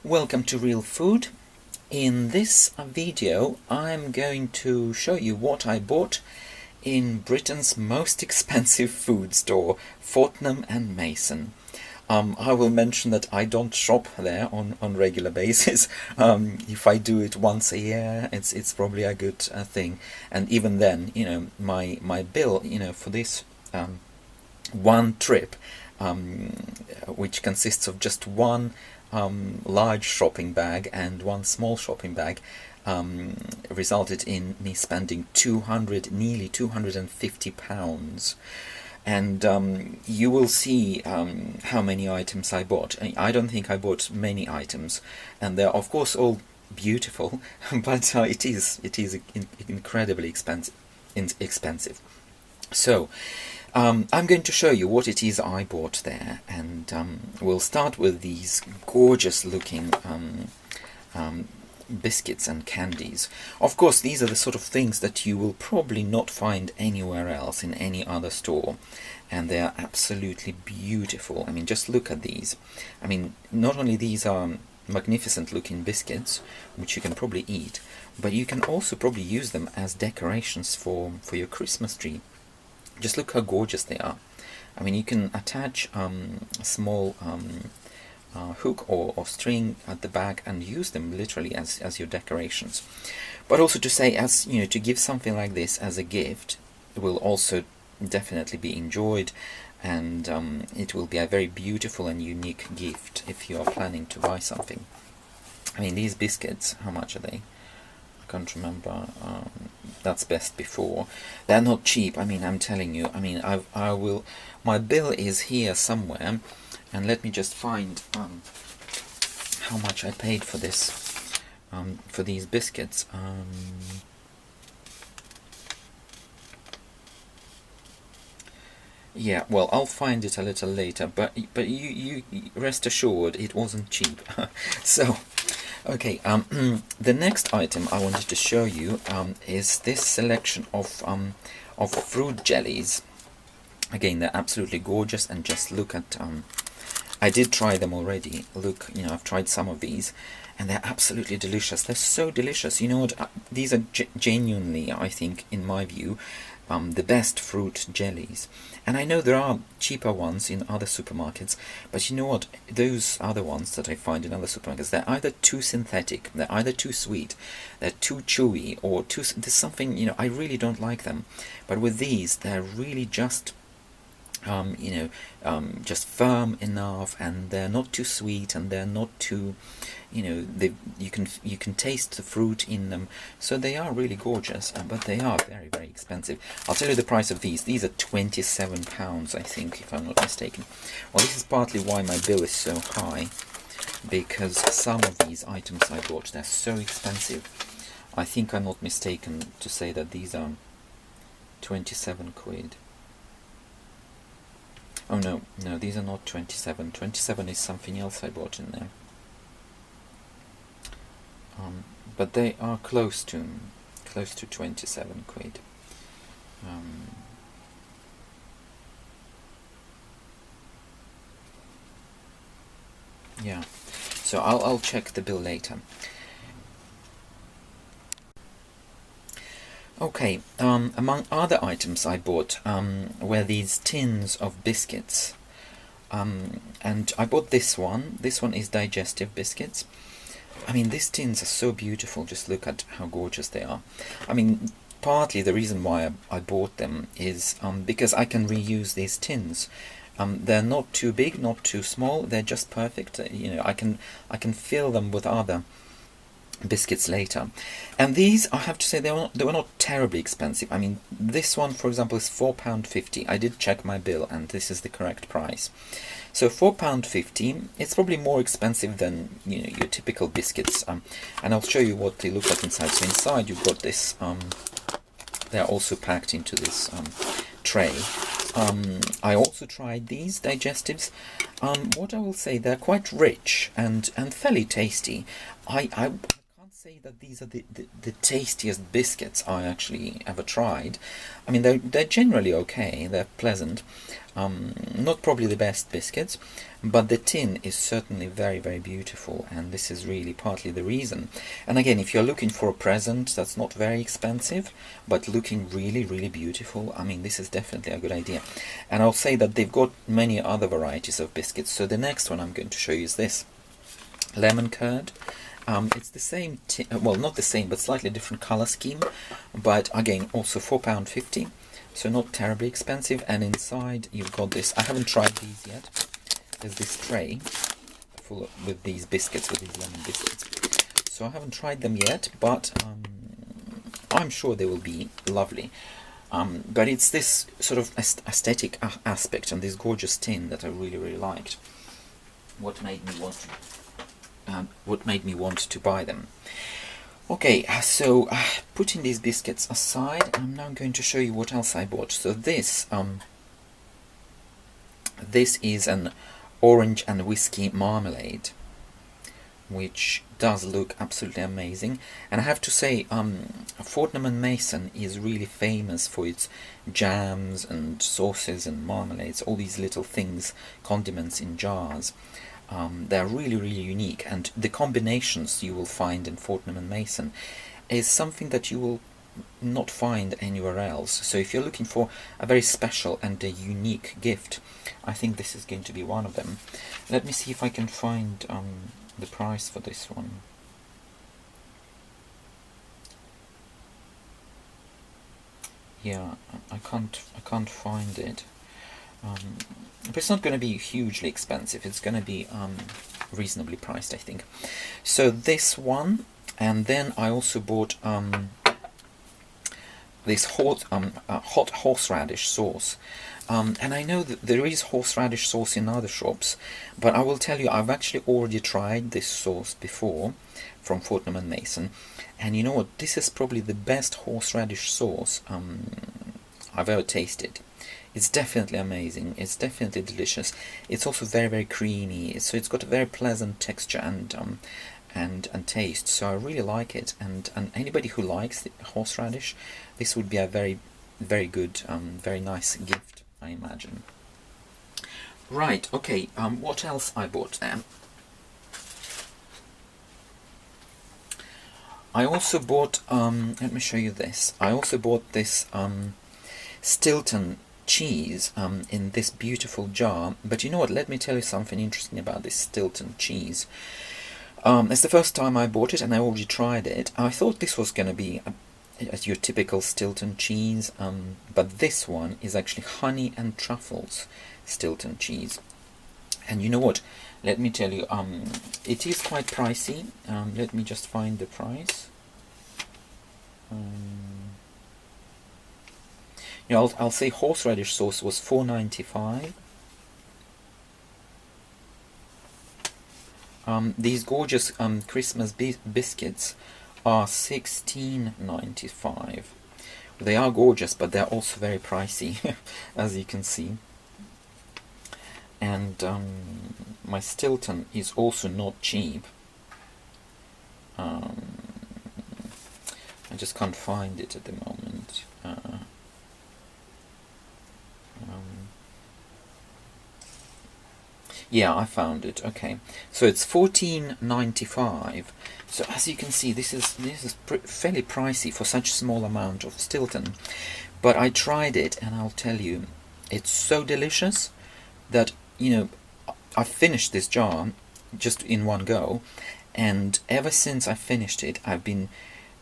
Welcome to Real Food. In this video I'm going to show you what I bought in Britain's most expensive food store, Fortnum and Mason. I will mention that I don't shop there on regular basis. If I do it once a year, it's probably a good thing. And even then, my bill, for this one trip, which consists of just one large shopping bag and one small shopping bag, resulted in me spending nearly £250. And you will see how many items I bought. I don't think I bought many items, and they're of course all beautiful, but it is incredibly expensive. So I'm going to show you what it is I bought there, and we'll start with these gorgeous looking biscuits and candies. Of course, these are the sort of things that you will probably not find anywhere else in any other store, and they are absolutely beautiful. I mean, just look at these. I mean, not only these are magnificent looking biscuits, which you can probably eat, but you can also probably use them as decorations for your Christmas tree. Just look how gorgeous they are. I mean, you can attach a small hook or string at the back and use them literally as your decorations. But also to say, as you know, to give something like this as a gift will also definitely be enjoyed, and it will be a very beautiful and unique gift if you are planning to buy something. I mean, these biscuits, how much are they? I can't remember. That's best before. They're not cheap. I mean, I'm telling you. I mean, I will. My bill is here somewhere, and let me just find how much I paid for this, for these biscuits. Yeah, well, I'll find it a little later, but you rest assured it wasn't cheap. So, okay, the next item I wanted to show you is this selection of fruit jellies. Again, they're absolutely gorgeous, and just look at. I did try them already. Look, I've tried some of these, and they're absolutely delicious. They're so delicious. You know what? These are genuinely, I think, in my view, the best fruit jellies. And I know there are cheaper ones in other supermarkets, but you know what? Those other ones that I find in other supermarkets, they're either too synthetic, they're either too sweet, they're too chewy, or there's something, I really don't like them. But with these, they're really just just firm enough, and they're not too sweet, and they're not too, you can taste the fruit in them. So they are really gorgeous, but they are very, very expensive. I'll tell you the price of these. These are £27, I think, if I'm not mistaken. Well, this is partly why my bill is so high, because some of these items I bought, they're so expensive. I think I'm not mistaken to say that these are 27 quid. Oh no, these are not 27. 27 is something else I bought in there. But they are close to 27 quid. Yeah, so I'll check the bill later. Okay, among other items I bought were these tins of biscuits, and I bought this one. This one is digestive biscuits. I mean, these tins are so beautiful. Just look at how gorgeous they are. I mean, partly the reason why I bought them is because I can reuse these tins. They're not too big, not too small. They're just perfect. I can fill them with other biscuits later. And these, I have to say, they were not terribly expensive. I mean, this one, for example, is £4.50. I did check my bill, and this is the correct price. So £4.50. It's probably more expensive than your typical biscuits. And I'll show you what they look like inside. So inside you've got this. They're also packed into this tray. I also tried these digestives. What I will say, they're quite rich and fairly tasty. I can't say that these are the tastiest biscuits I actually ever tried. I mean, they're generally okay, they're pleasant. Not probably the best biscuits, but the tin is certainly very, very beautiful, and this is really partly the reason. And again, if you're looking for a present that's not very expensive, but looking really, really beautiful, I mean, this is definitely a good idea. And I'll say that they've got many other varieties of biscuits. So the next one I'm going to show you is this. Lemon curd. It's the same, well, not the same, but slightly different color scheme, but again, also £4.50, so not terribly expensive. And inside you've got this, I haven't tried these yet, there's this tray full of, with these biscuits, with these lemon biscuits. So I haven't tried them yet, but I'm sure they will be lovely. But it's this sort of aesthetic aspect and this gorgeous tin that I really, really liked. What made me want to buy them. Okay, so putting these biscuits aside, I'm now going to show you what else I bought. So this is an orange and whiskey marmalade, which does look absolutely amazing. And I have to say, Fortnum Mason is really famous for its jams and sauces and marmalades, all these little things, condiments in jars. They're really, really unique, and the combinations you will find in Fortnum & Mason is something that you will not find anywhere else. So if you're looking for a very special and a unique gift, I think this is going to be one of them. Let me see if I can find the price for this one. Yeah, I can't find it. But it's not going to be hugely expensive. It's going to be reasonably priced, I think. So this one, and then I also bought this hot horseradish sauce. And I know that there is horseradish sauce in other shops, but I will tell you, I've actually already tried this sauce before from Fortnum & Mason, and you know what? This is probably the best horseradish sauce I've ever tasted. It's definitely amazing. It's definitely delicious. It's also very, very creamy. So it's got a very pleasant texture and taste. So I really like it. And anybody who likes the horseradish, this would be a very, very good, very nice gift, I imagine. Right. Okay. What else I bought there? I also bought. Let me show you this. I also bought this Stilton cheese in this beautiful jar. But you know what, let me tell you something interesting about this Stilton cheese. It's the first time I bought it, and I already tried it. I thought this was going to be your typical Stilton cheese, but this one is actually honey and truffles Stilton cheese. And you know what, let me tell you, it is quite pricey. Let me just find the price. Yeah, I'll say horseradish sauce was $4.95. These gorgeous Christmas biscuits are $16.95. They are gorgeous, but they're also very pricey, as you can see. And my Stilton is also not cheap. I just can't find it at the moment. Yeah, I found it. Okay, so it's $14.95. So as you can see, this is fairly pricey for such a small amount of Stilton. But I tried it, and I'll tell you, it's so delicious that, you know, I finished this jar just in one go, and ever since I finished it, I've been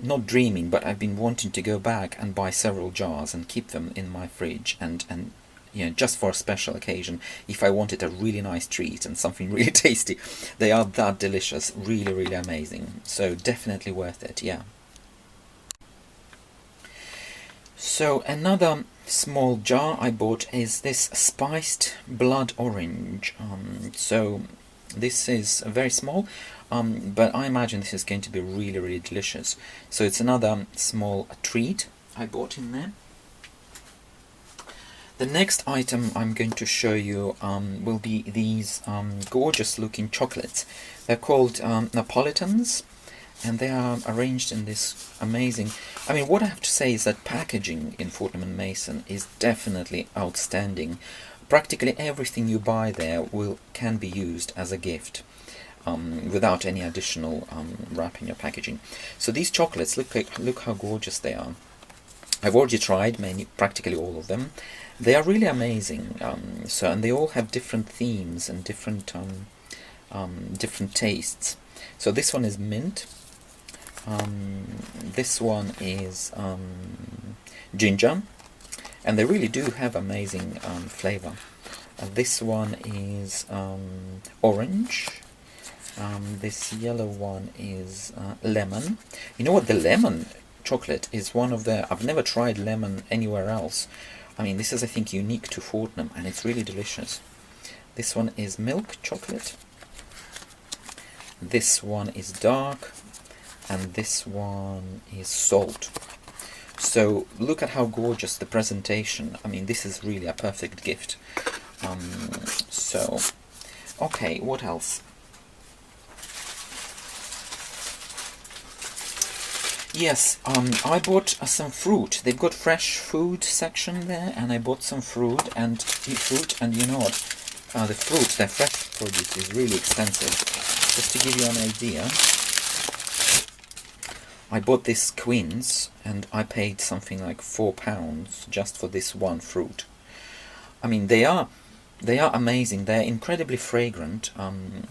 not dreaming, but I've been wanting to go back and buy several jars and keep them in my fridge, and you know, just for a special occasion, if I wanted a really nice treat and something really tasty. They are that delicious, really, really amazing. So definitely worth it, yeah. So another small jar I bought is this spiced blood orange. So this is very small, but I imagine this is going to be really, really delicious. So it's another small treat I bought in there. The next item I'm going to show you will be these gorgeous looking chocolates. They're called Napolitans, and they are arranged in this amazing. I mean, what I have to say is that packaging in Fortnum Mason is definitely outstanding. Practically everything you buy there can be used as a gift, without any additional wrapping or packaging. So these chocolates, look how gorgeous they are. I've already tried practically all of them. They are really amazing. And they all have different themes and different tastes. So this one is mint. This one is ginger, and they really do have amazing flavor. This one is orange. This yellow one is lemon. You know what? The lemon chocolate is one of the... I've never tried lemon anywhere else. I mean, this is, I think, unique to Fortnum, and it's really delicious. This one is milk chocolate. This one is dark, and this one is salt. So look at how gorgeous the presentation. I mean, this is really a perfect gift. Okay, what else? Yes, I bought some fruit. They've got fresh food section there, and I bought some fruit, and you know what? The fruit, their fresh produce, is really expensive. Just to give you an idea, I bought this quince, and I paid something like £4 just for this one fruit. I mean, they are amazing. They're incredibly fragrant, and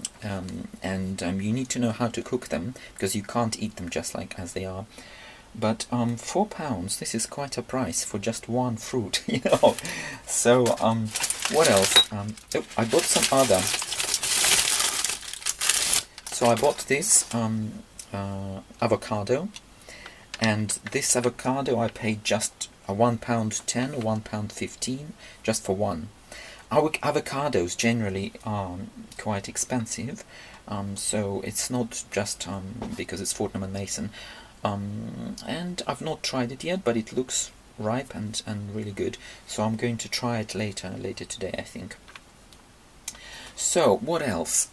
you need to know how to cook them, because you can't eat them just like as they are. But £4, this is quite a price for just one fruit, you know. So what else? I bought some other. So I bought this avocado, and this avocado I paid just £1.10 or £1.15 just for one. Our avocados generally are quite expensive, so it's not just because it's Fortnum & Mason, and I've not tried it yet, but it looks ripe and really good, so I'm going to try it later today, I think. So what else?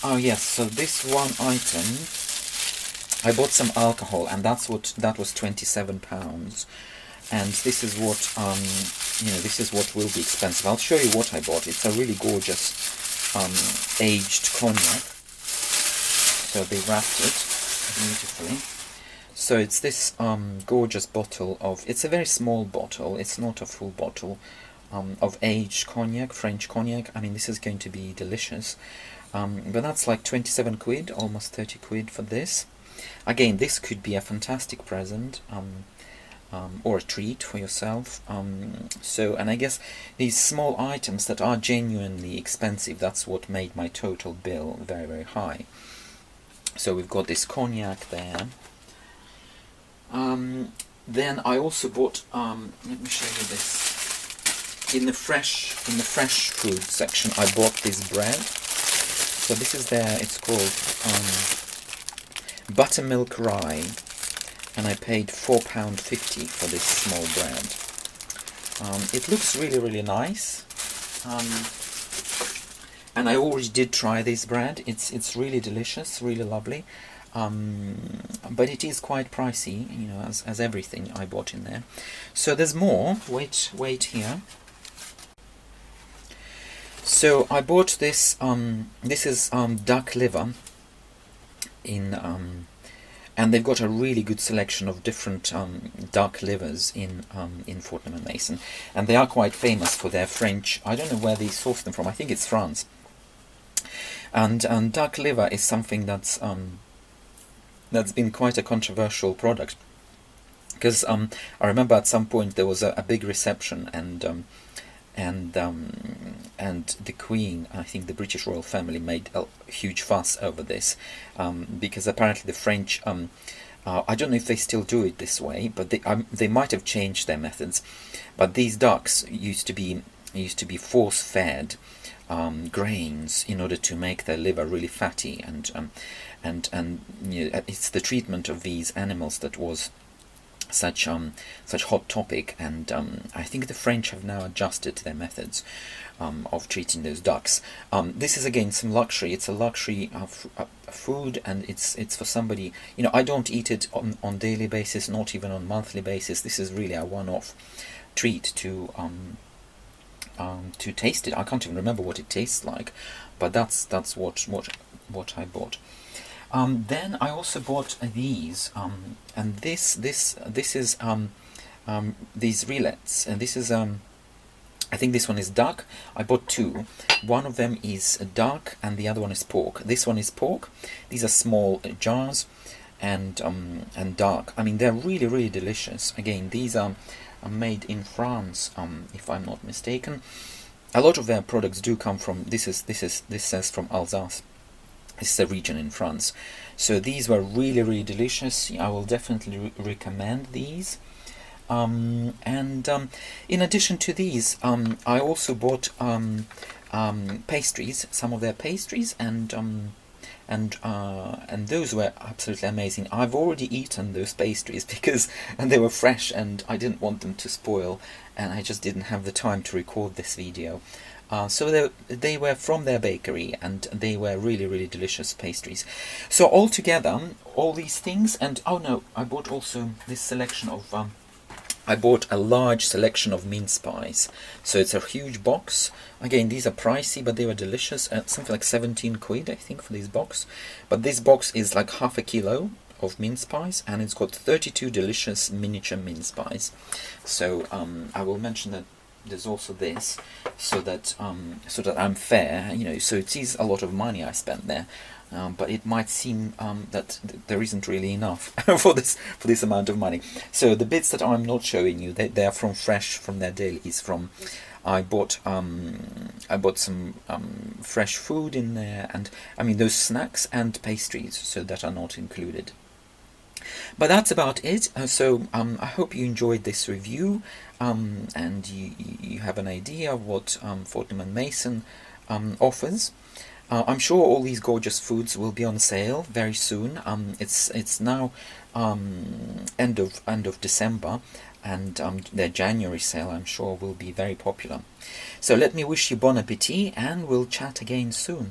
Oh yes, so this one item, I bought some alcohol, and that was £27. And this is what this is what will be expensive. I'll show you what I bought. It's a really gorgeous aged cognac. So they wrapped it beautifully. So it's this gorgeous bottle of. It's a very small bottle. It's not a full bottle of aged cognac, French cognac. I mean, this is going to be delicious. But that's like 27 quid, almost 30 quid for this. Again, this could be a fantastic present. Or a treat for yourself. And I guess these small items that are genuinely expensive, that's what made my total bill very, very high. So we've got this cognac there. Then I also bought, let me show you this. In the fresh food section, I bought this bread. So this is there, it's called buttermilk rye. And I paid £4.50 for this small bread. It looks really, really nice. And I already did try this bread. It's really delicious, really lovely. But it is quite pricey, you know, as everything I bought in there. So there's more. Wait here. So I bought this. This is duck liver in. And they've got a really good selection of different duck livers in Fortnum & Mason, and they are quite famous for their French. I don't know where they source them from. I think it's France. And duck liver is something that's been quite a controversial product, because I remember at some point there was a big reception, and the Queen, I think the British royal family, made a huge fuss over this, because apparently the French, I don't know if they still do it this way, but they might have changed their methods. But these ducks used to be force-fed grains in order to make their liver really fatty, and you know, it's the treatment of these animals that was such hot topic, and I think the French have now adjusted their methods of treating those ducks. This is again some luxury. It's a luxury food, and it's for somebody, you know, I don't eat it on daily basis, not even on monthly basis. This is really a one-off treat to taste it. I can't even remember what it tastes like, but that's what I bought. Then I also bought these, and this is these rillettes, and this is I think this one is duck. I bought two. One of them is duck, and the other one is pork. This one is pork. These are small jars, and duck. I mean, they're really delicious. Again, these are made in France, if I'm not mistaken. A lot of their products do come from this says from Alsace. This is a region in France. So these were really delicious. I will definitely recommend these. In addition to these, I also bought pastries, some of their pastries, and those were absolutely amazing. I've already eaten those pastries because they were fresh, and I didn't want them to spoil, and I just didn't have the time to record this video. So they were from their bakery, and they were really delicious pastries. So altogether, all these things, and oh no, I bought also this selection of I bought a large selection of mince pies. So it's a huge box. Again, these are pricey, but they were delicious. Something like 17 quid, I think, for this box. But this box is like half a kilo of mince pies, and it's got 32 delicious miniature mince pies. So I will mention that there's also this, so that I'm fair, you know. So it is a lot of money I spent there. But it might seem that there isn't really enough for this amount of money. So the bits that I'm not showing you, they are from fresh, from their dailies. I bought some fresh food in there, and I mean those snacks and pastries, so that are not included. But that's about it. So I hope you enjoyed this review, and you have an idea of what Fortnum Mason offers. I'm sure all these gorgeous foods will be on sale very soon. It's now end of December, and their January sale, I'm sure, will be very popular. So let me wish you bon appetit, and we'll chat again soon.